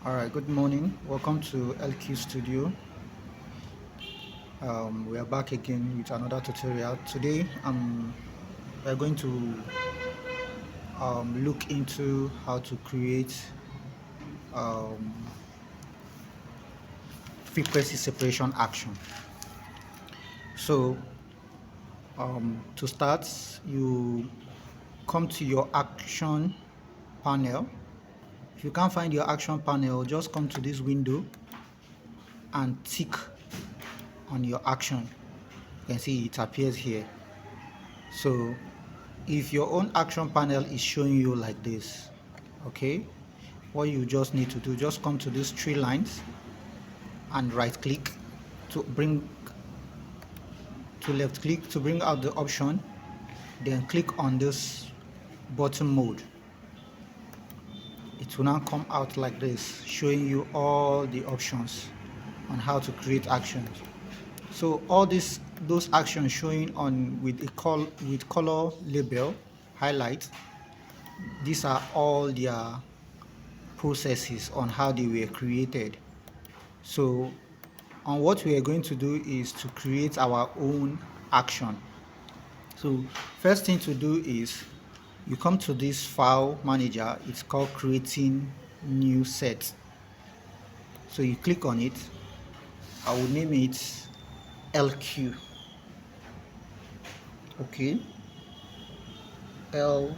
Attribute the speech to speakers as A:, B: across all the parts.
A: All right, good morning. Welcome to LQ Studio. We are back again with another tutorial. Today, we're going to look into how to create um, frequency separation action. So, to start, you come to your action panel. If you can't find your action panel, just come to this window and tick on your action. You can see it appears here. So if your own action panel is showing you like this, okay, what you just need to do, just come to these three lines and right click to left click to bring out the option, then click on this button mode. It will now come out like this, showing you all the options on how to create actions. So all those actions showing on with color label highlight, these are all their processes on how they were created. So and what we are going to do is to create our own action. So first thing to do is you come to this file manager. It's called creating new set. So you click on it. I will name it LQ. Okay, L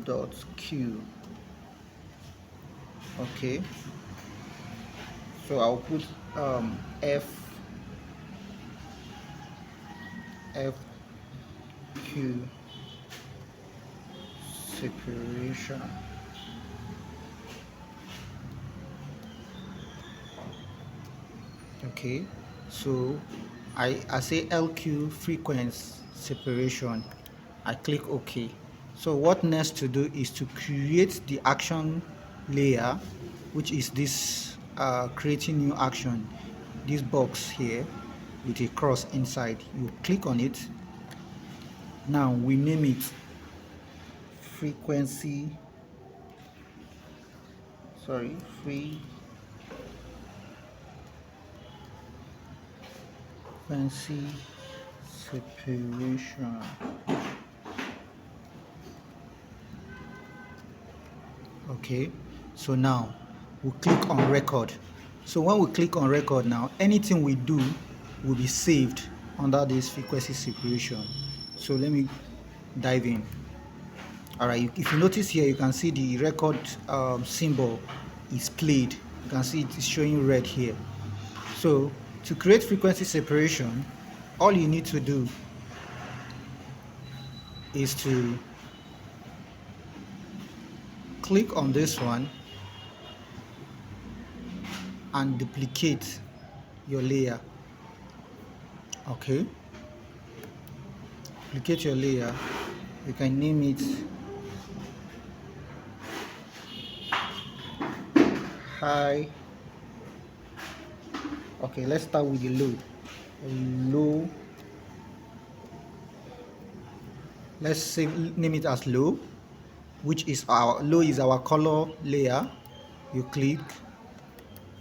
A: dot Q. Okay, so I'll put F Q separation. Okay, so I say LQ frequency separation. I click OK. So what next to do is to create the action layer, which is this creating new action, this box here with a cross inside. You click on it. Now we name it frequency separation. Okay, so now we click on record. So when we click on record now, anything we do will be saved under this frequency separation. So let me dive in. All right, if you notice here, you can see the record symbol is played. You can see it is showing red here. So to create frequency separation, all you need to do is to click on this one and duplicate your layer. Okay, duplicate your layer. You can name it high. Okay, let's start with the low. Let's say name it as low, which is our low is our color layer. You click,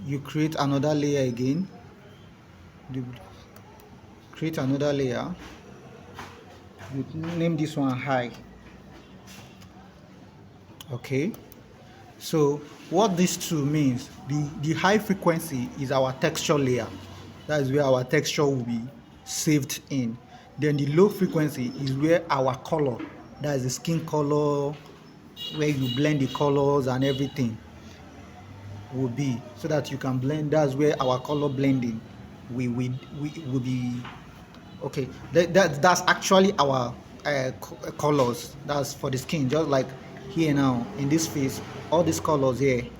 A: you create another layer again, create another layer, you name this one high. Okay, so what this two means, the high frequency is our texture layer. That is where our texture will be saved in. Then the low frequency is where our color, that is the skin color, where you blend the colors and everything will be, so that you can blend. That's where our color blending we will be. Okay, that's actually our colors. That's for the skin. Just like here now in this face, all these colors here, you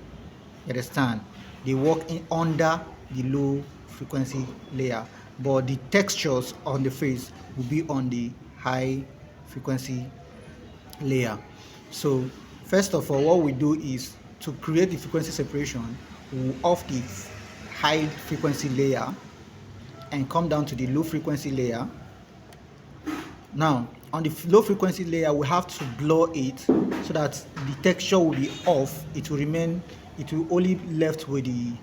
A: understand, they work in under the low frequency layer, but the textures on the face will be on the high frequency layer. So first of all, what we do is to create the frequency separation, we will off the high frequency layer and come down to the low frequency layer. Now on the low frequency layer, we have to blur it so that the texture will be off. It will remain, it will only left with the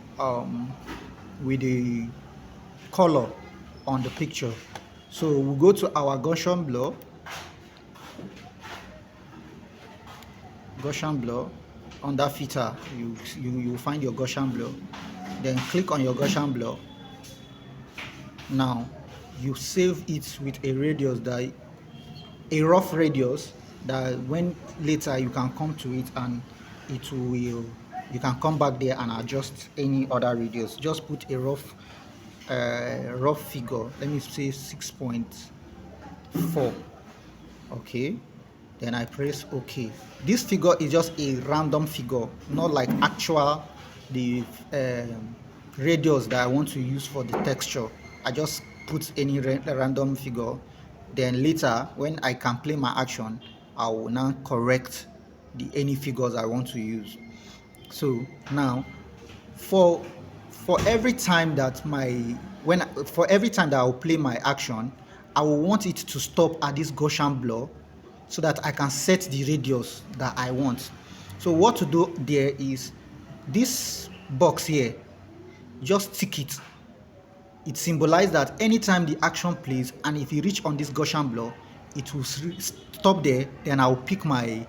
A: color on the picture. So we'll go to our Gaussian blur. On that filter, you find your Gaussian blur, then click on your Gaussian blur. Now you save it with a radius, that a rough radius, that when later you can come to it and it will, you can come back there and adjust any other radius. Just put a rough figure, let me say 6.4. okay, then I press OK. This figure is just a random figure, not like actual the radius that I want to use for the texture. I just put any random figure, then later when I can play my action, I will now correct any figures I want to use. So now for every time that for every time that I will play my action, I will want it to stop at this Gaussian blur so that I can set the radius that I want. So what to do there is this box here, just tick it. It symbolizes that anytime the action plays and if you reach on this Gaussian blur, it will stop there. Then I will pick my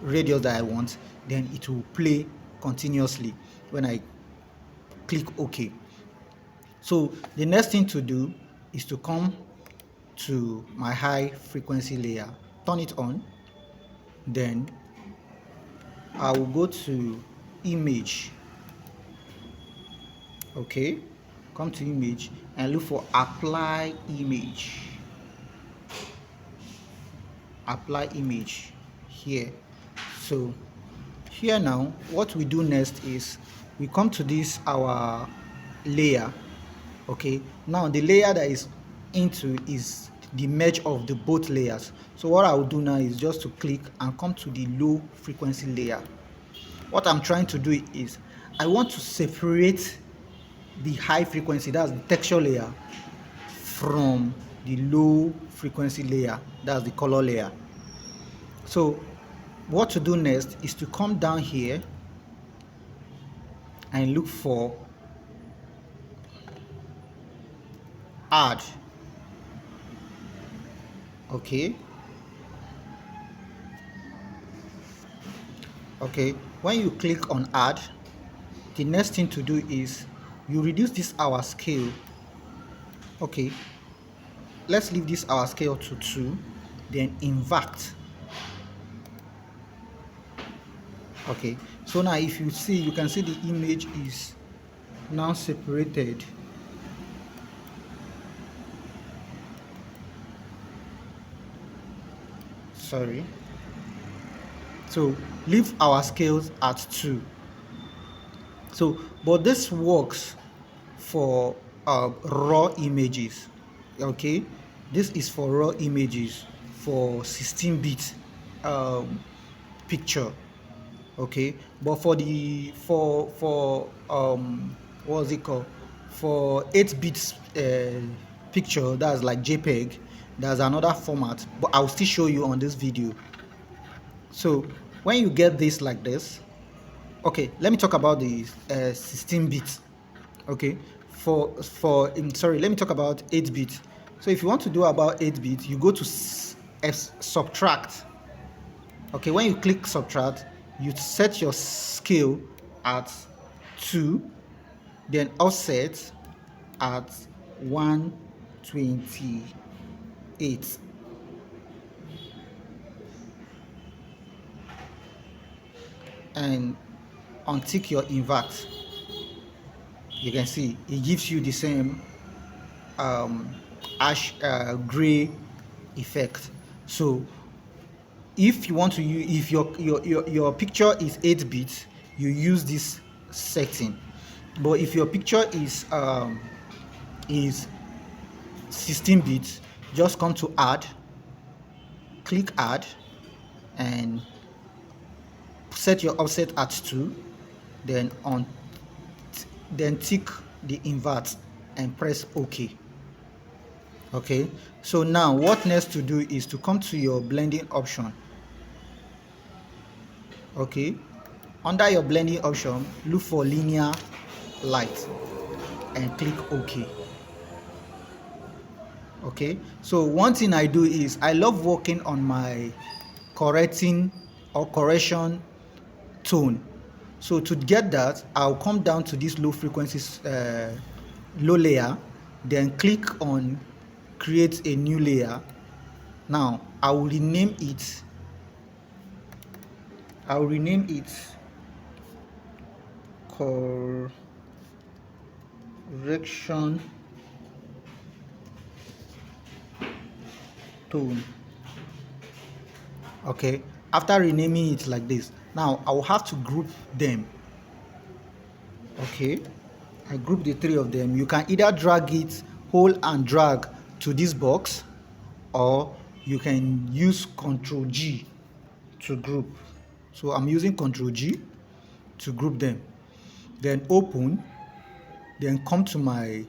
A: radius that I want, then it will play continuously when I click OK. So the next thing to do is to come to my high frequency layer, turn it on, then I will go to image. Okay, come to image and look for apply image. Apply image here. So here now, what we do next is we come to this our layer. Okay, now the layer that is into is the merge of the both layers. So what I will do now is just to click and come to the low frequency layer. What I'm trying to do is I want to separate the high frequency, that's the texture layer, from the low frequency layer, that's the color layer. So what to do next is to come down here and look for add. Okay, when you click on add, the next thing to do is you reduce this our scale. Okay, let's leave this our scale to 2, then invert. Okay, so now if you see, you can see the image is now separated. Sorry. So leave our scales at 2. So but this works for raw images. Okay, this is for raw images for 16-bit picture. Okay, but for the what's it called, for 8-bit picture, that's like JPEG, there's another format, but I'll still show you on this video. So when you get this like this, okay, let me talk about the 16-bit. Okay, sorry, let me talk about 8-bit. So if you want to do about 8-bit, you go to subtract. Okay, when you click subtract, you set your scale at 2, then offset at 128. And untick your invert. You can see it gives you the same ash gray effect. So if you want to use, if your picture is 8-bit, you use this setting. But if your picture is 16-bit, just come to add, click add, and set your offset at 2, then tick the invert and press OK. Okay, so now what next to do is to come to your blending option. Okay, under your blending option, look for linear light and click OK. Okay, so one thing I do is I love working on my correcting or correction tone. So to get that, I'll come down to this low frequencies, low layer, then click on create a new layer. Now I will rename it correction tone. Okay, after renaming it like this, now I will have to group them. Okay, I group the three of them. You can either drag it, hold and drag to this box, or you can use Ctrl G to group. So I'm using Ctrl G to group them. Then open, then come to my,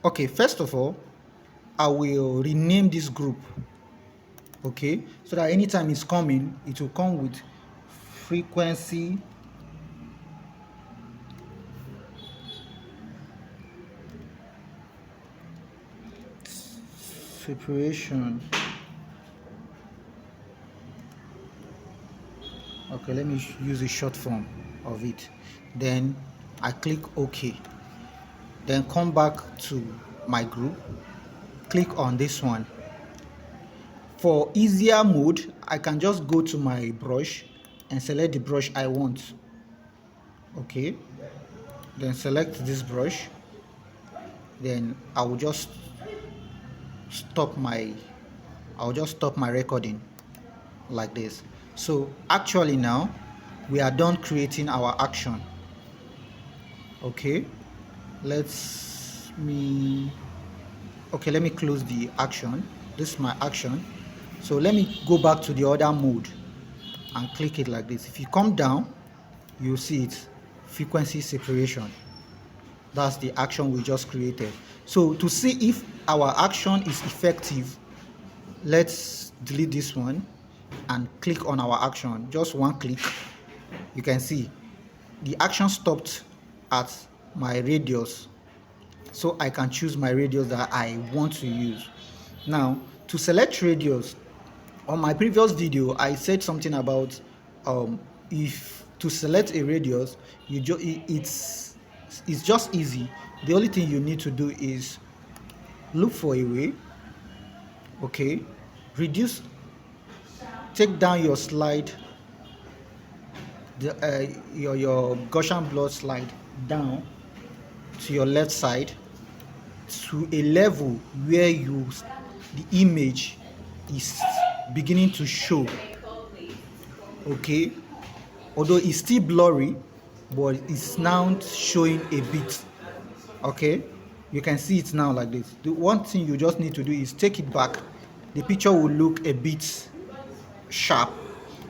A: okay, first of all, I will rename this group. Okay, so that anytime it's coming, it will come with frequency separation. Okay, let me use a short form of it. Then I click OK. Then come back to my group, click on this one. For easier mode, I can just go to my brush and select the brush I want. Okay, then select this brush. Then I will just stop my recording like this. So actually now we are done creating our action. Okay, let me close the action. This is my action. So let me go back to the other mode and click it like this. If you come down, you'll see it, frequency separation. That's the action we just created. So to see if our action is effective, let's delete this one and click on our action. Just one click, you can see the action stopped at my radius, so I can choose my radius that I want to use. Now to select radius, on my previous video I said something about if to select a radius, it's just easy. The only thing you need to do is look for a way. Okay, reduce, take down your slide, your Gaussian blur slide down to your left side to a level where the image is beginning to show. Okay, although it's still blurry, but it's now showing a bit. Okay, you can see it now like this. The one thing you just need to do is take it back. The picture will look a bit sharp,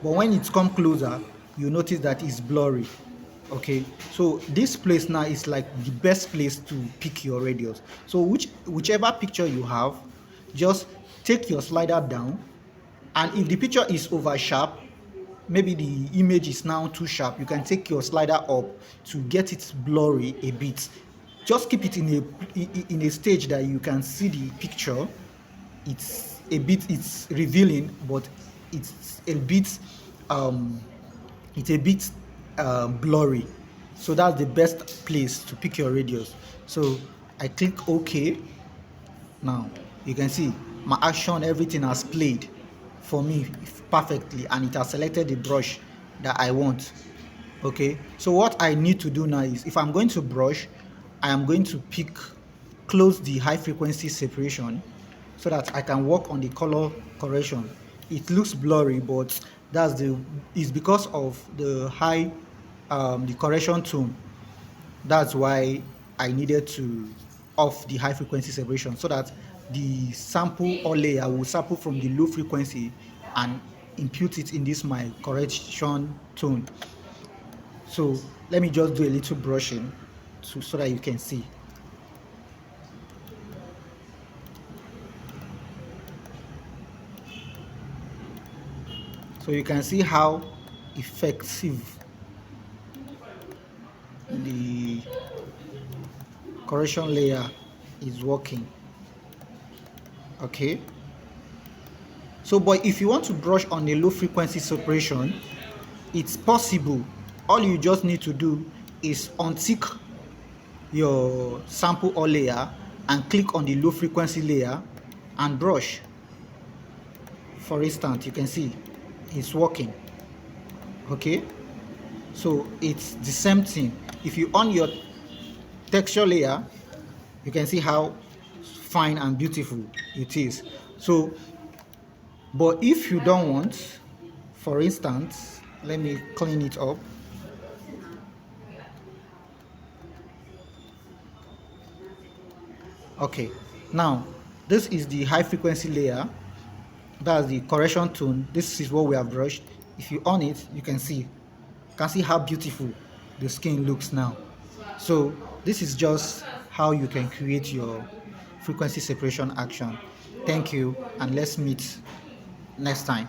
A: but when it comes closer, you notice that it's blurry. Okay, so this place now is like the best place to pick your radius. So whichever picture you have, just take your slider down, and if the picture is over sharp, maybe the image is now too sharp, you can take your slider up to get it blurry a bit. Just keep it in a stage that you can see the picture. It's revealing, but it's a bit blurry. So that's the best place to pick your radius. So I click OK. Now you can see my action, everything has played for me perfectly, and it has selected the brush that I want. Okay, so what I need to do now is, if I'm going to brush, I am going to close the high frequency separation so that I can work on the color correction. It looks blurry, but it's because of the high the correction tone. That's why I needed to off the high frequency separation, so that the sample or layer will sample from the low frequency and impute it in this my correction tone. So let me just do a little brushing so that you can see. So you can see how effective the correction layer is working. Okay, so but if you want to brush on a low frequency separation, it's possible. All you just need to do is untick your sample or layer and click on the low frequency layer and brush. For instance, you can see it's working. Okay, so it's the same thing. If you on your texture layer, you can see how fine and beautiful it is. So but if you don't want, for instance, let me clean it up. Okay, now this is the high frequency layer. That's the correction tone. This is what we have brushed. If you on it, you can see how beautiful the skin looks now. So this is just how you can create your frequency separation action. Thank you, and let's meet next time.